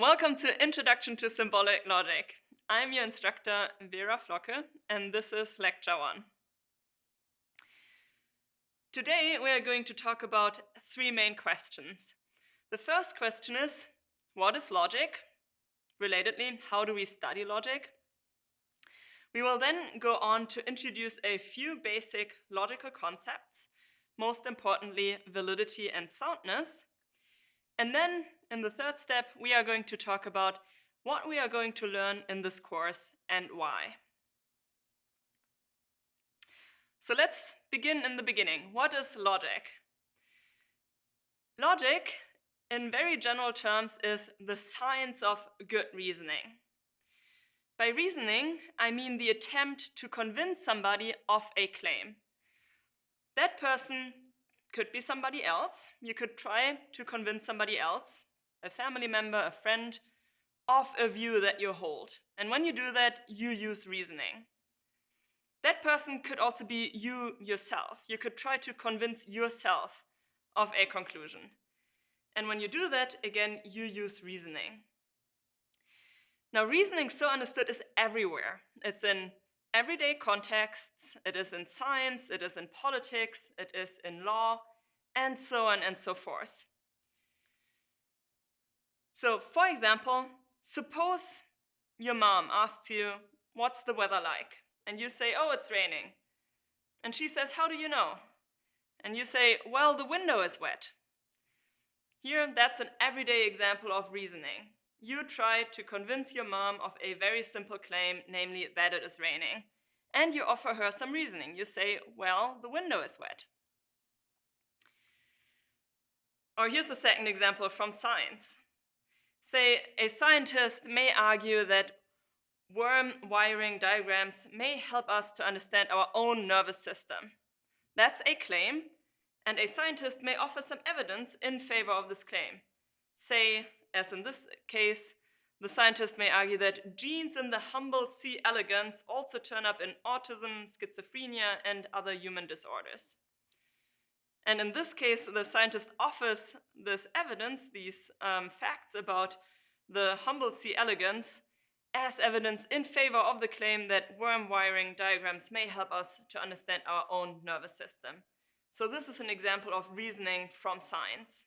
Welcome to Introduction to Symbolic Logic. I'm your instructor, Vera Flocke, and this is Lecture 1. Today we are going to talk about three main questions. The first question is, what is logic? Relatedly, how do we study logic? We will then go on to introduce a few basic logical concepts, most importantly, validity and soundness. And then, in the third step, we are going to talk about what we are going to learn in this course and why. So let's begin in the beginning. What is logic? Logic, in very general terms, is the science of good reasoning. By reasoning, I mean the attempt to convince somebody of a claim. That person could be somebody else. You could try to convince somebody else, a family member, a friend, of a view that you hold. And when you do that, you use reasoning. That person could also be you yourself. You could try to convince yourself of a conclusion. And when you do that, again, you use reasoning. Now, reasoning, so understood, is everywhere. It's in everyday contexts, it is in science, it is in politics, it is in law, and so on and so forth. So, for example, suppose your mom asks you, what's the weather like? And you say, oh, it's raining. And she says, how do you know? And you say, well, the window is wet. Here, that's an everyday example of reasoning. You try to convince your mom of a very simple claim, namely that it is raining. And you offer her some reasoning. You say, well, the window is wet. Or here's a second example from science. Say a scientist may argue that worm wiring diagrams may help us to understand our own nervous system. That's a claim, and a scientist may offer some evidence in favor of this claim. Say, as in this case, the scientist may argue that genes in the humble C. elegans also turn up in autism, schizophrenia, and other human disorders. And in this case, the scientist offers this evidence, these facts about the humble C. elegans, as evidence in favor of the claim that worm wiring diagrams may help us to understand our own nervous system. So this is an example of reasoning from science.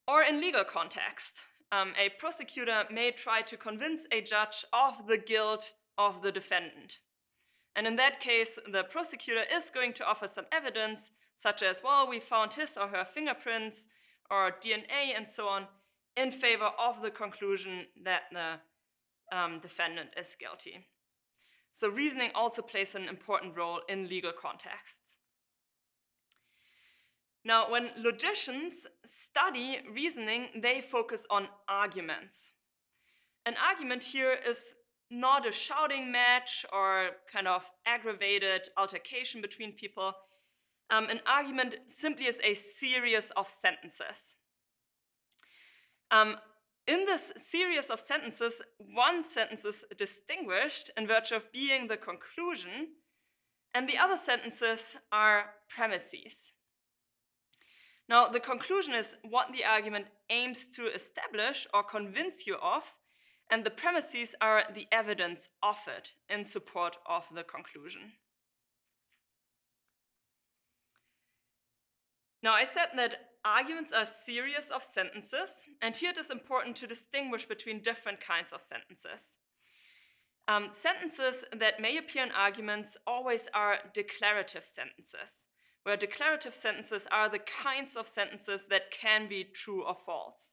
Or in legal context, a prosecutor may try to convince a judge of the guilt of the defendant. And in that case, the prosecutor is going to offer some evidence, such as, well, we found his or her fingerprints or DNA and so on, in favor of the conclusion that the defendant is guilty. So reasoning also plays an important role in legal contexts. Now, when logicians study reasoning, they focus on arguments. An argument here is not a shouting match or kind of aggravated altercation between people. An argument simply is a series of sentences. In this series of sentences, one sentence is distinguished in virtue of being the conclusion, and the other sentences are premises. Now, the conclusion is what the argument aims to establish or convince you of, and the premises are the evidence offered in support of the conclusion. Now, I said that arguments are a series of sentences, and here it is important to distinguish between different kinds of sentences. Sentences that may appear in arguments always are declarative sentences, where declarative sentences are the kinds of sentences that can be true or false.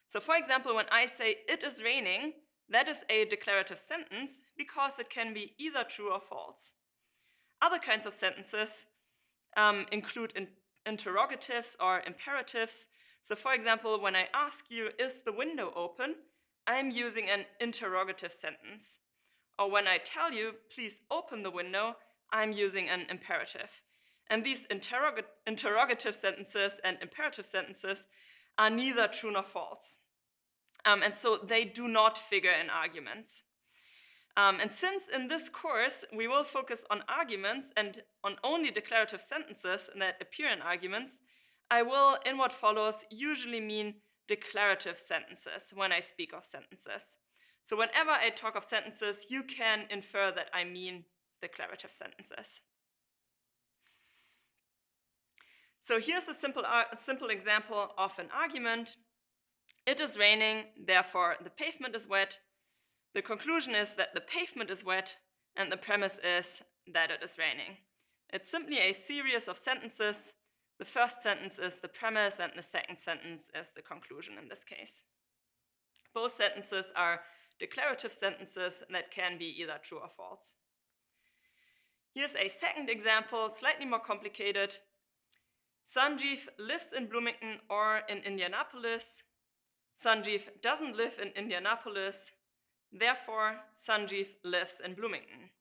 So, for example, when I say, it is raining, that is a declarative sentence because it can be either true or false. Other kinds of sentences include interrogatives or imperatives. So, for example, when I ask you, is the window open, I'm using an interrogative sentence. Or when I tell you, please open the window, I'm using an imperative. And these interrogative sentences and imperative sentences are neither true nor false. And so they do not figure in arguments. And since in this course we will focus on arguments and on only declarative sentences that appear in arguments, I will, in what follows, usually mean declarative sentences when I speak of sentences. So whenever I talk of sentences, you can infer that I mean declarative sentences. So here's a simple example of an argument. It is raining, therefore the pavement is wet. The conclusion is that the pavement is wet, and the premise is that it is raining. It's simply a series of sentences. The first sentence is the premise, and the second sentence is the conclusion in this case. Both sentences are declarative sentences that can be either true or false. Here's a second example, slightly more complicated. Sanjeev lives in Bloomington or in Indianapolis. Sanjeev doesn't live in Indianapolis. Therefore, Sanjeev lives in Bloomington.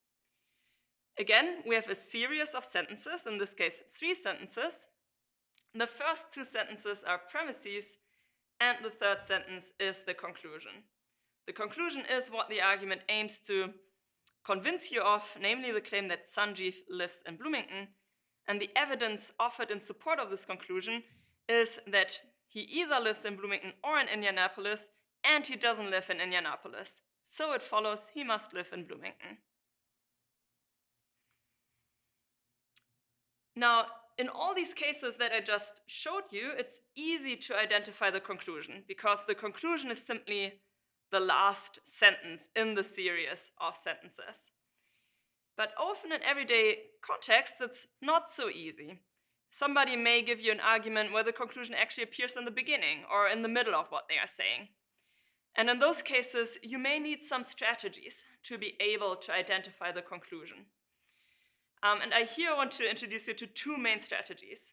Again, we have a series of sentences, in this case 3 sentences. The first 2 sentences are premises, and the third sentence is the conclusion. The conclusion is what the argument aims to convince you of, namely the claim that Sanjeev lives in Bloomington, and the evidence offered in support of this conclusion is that he either lives in Bloomington or in Indianapolis, and he doesn't live in Indianapolis. So it follows he must live in Bloomington. Now, in all these cases that I just showed you, it's easy to identify the conclusion, because the conclusion is simply the last sentence in the series of sentences. But often in everyday contexts, it's not so easy. Somebody may give you an argument where the conclusion actually appears in the beginning or in the middle of what they are saying. And in those cases, you may need some strategies to be able to identify the conclusion. And I here want to introduce you to 2 main strategies.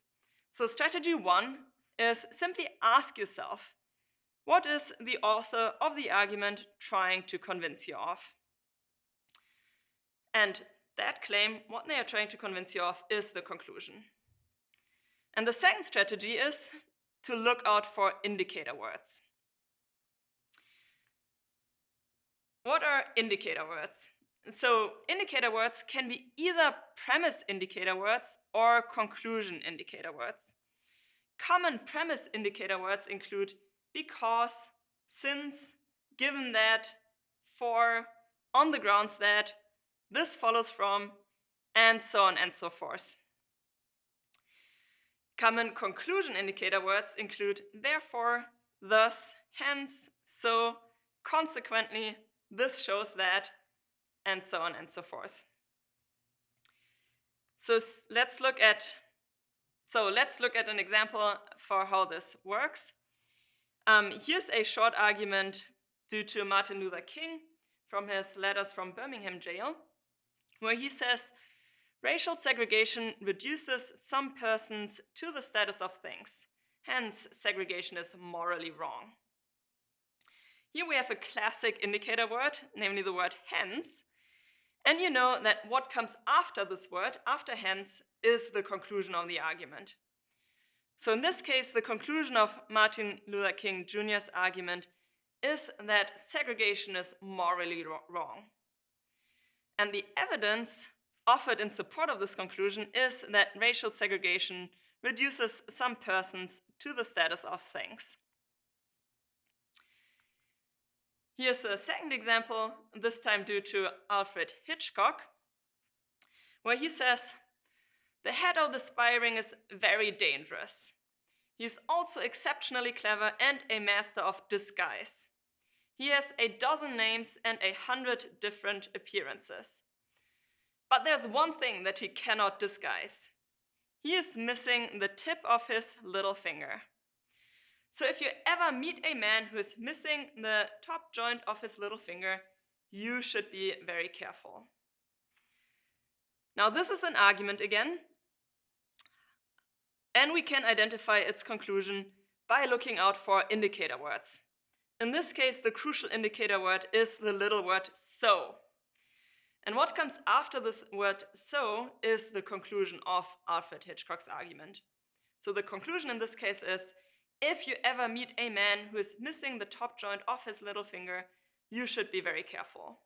So strategy 1 is simply ask yourself, what is the author of the argument trying to convince you of? And that claim, what they are trying to convince you of, is the conclusion. And the second strategy is to look out for indicator words. What are indicator words? So indicator words can be either premise indicator words or conclusion indicator words. Common premise indicator words include because, since, given that, for, on the grounds that, this follows from, and so on and so forth. Common conclusion indicator words include therefore, thus, hence, so, consequently, this shows that, and so on and so forth. So let's look at an example for how this works. Here's a short argument due to Martin Luther King from his letters from Birmingham jail, where he says, racial segregation reduces some persons to the status of things. Hence, segregation is morally wrong. Here we have a classic indicator word, namely the word hence. And you know that what comes after this word, after hence, is the conclusion of the argument. So in this case, the conclusion of Martin Luther King Jr.'s argument is that segregation is morally wrong. And the evidence offered in support of this conclusion is that racial segregation reduces some persons to the status of things. Here's a second example, this time due to Alfred Hitchcock, where he says, the head of the spy ring is very dangerous. He is also exceptionally clever and a master of disguise. He has 12 names and 100 different appearances. But there's one thing that he cannot disguise. He is missing the tip of his little finger. So if you ever meet a man who is missing the top joint of his little finger, you should be very careful. Now this is an argument again, and we can identify its conclusion by looking out for indicator words. In this case, the crucial indicator word is the little word so. And what comes after this word so is the conclusion of Alfred Hitchcock's argument. So the conclusion in this case is, if you ever meet a man who is missing the top joint of his little finger, you should be very careful.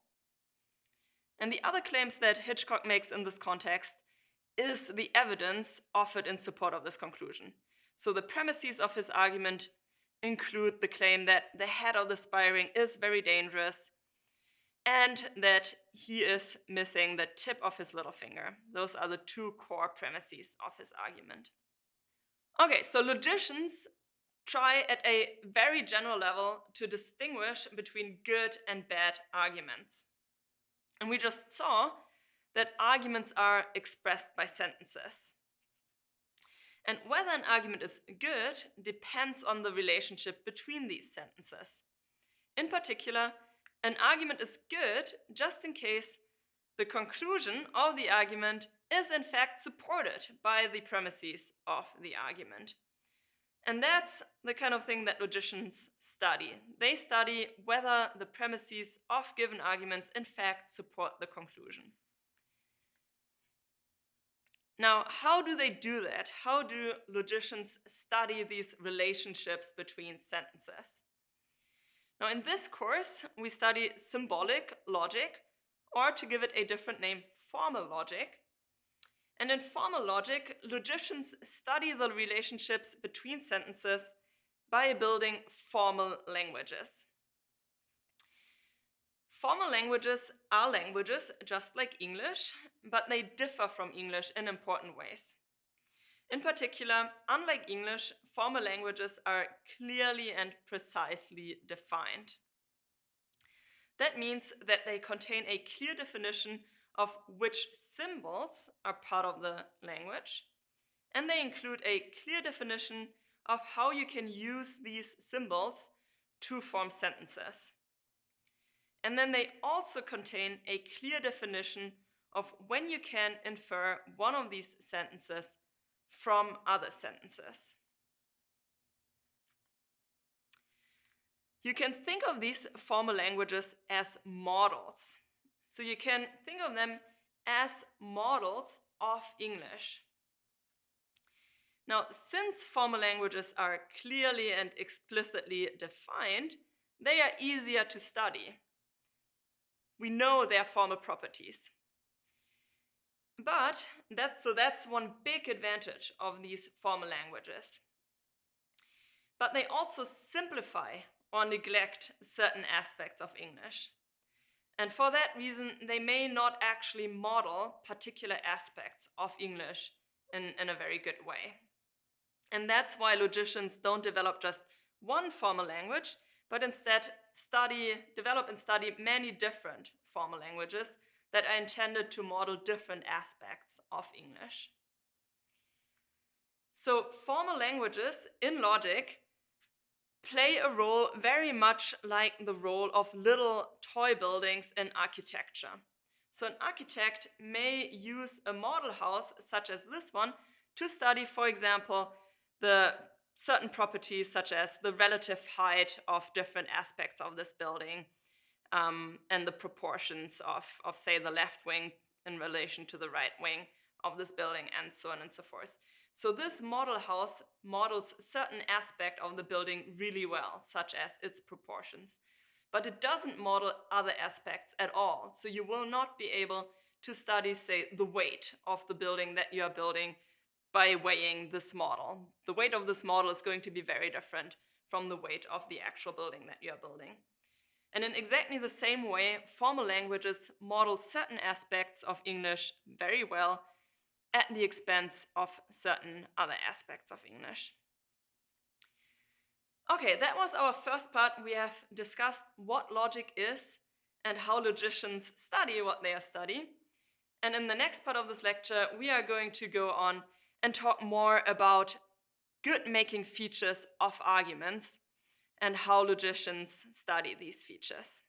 And the other claims that Hitchcock makes in this context is the evidence offered in support of this conclusion. So the premises of his argument include the claim that the head of the spy ring is very dangerous and that he is missing the tip of his little finger. Those are the two core premises of his argument. Okay, so logicians try at a very general level to distinguish between good and bad arguments. And we just saw that arguments are expressed by sentences. And whether an argument is good depends on the relationship between these sentences. In particular, an argument is good just in case the conclusion of the argument is in fact supported by the premises of the argument. And that's the kind of thing that logicians study. They study whether the premises of given arguments in fact support the conclusion. Now, how do they do that? How do logicians study these relationships between sentences? Now, in this course, we study symbolic logic, or to give it a different name, formal logic. And in formal logic, logicians study the relationships between sentences by building formal languages. Formal languages are languages just like English, but they differ from English in important ways. In particular, unlike English, formal languages are clearly and precisely defined. That means that they contain a clear definition of which symbols are part of the language, and they include a clear definition of how you can use these symbols to form sentences. And then they also contain a clear definition of when you can infer one of these sentences from other sentences. You can think of these formal languages as models. So you can think of them as models of English. Now, since formal languages are clearly and explicitly defined, they are easier to study. We know their formal properties. But that's one big advantage of these formal languages. But they also simplify or neglect certain aspects of English. And for that reason, they may not actually model particular aspects of English in a very good way. And that's why logicians don't develop just one formal language, but instead develop and study many different formal languages that are intended to model different aspects of English. So formal languages in logic play a role very much like the role of little toy buildings in architecture. So an architect may use a model house such as this one to study, for example, the certain properties such as the relative height of different aspects of this building and the proportions of, say, the left wing in relation to the right wing of this building, and so on and so forth. So this model house models certain aspect of the building really well, such as its proportions. But it doesn't model other aspects at all. So you will not be able to study, say, the weight of the building that you are building by weighing this model. The weight of this model is going to be very different from the weight of the actual building that you are building. And in exactly the same way, formal languages model certain aspects of English very well at the expense of certain other aspects of English. Okay, that was our first part. We have discussed what logic is and how logicians study what they are studying. And in the next part of this lecture, we are going to go on and talk more about good-making features of arguments and how logicians study these features.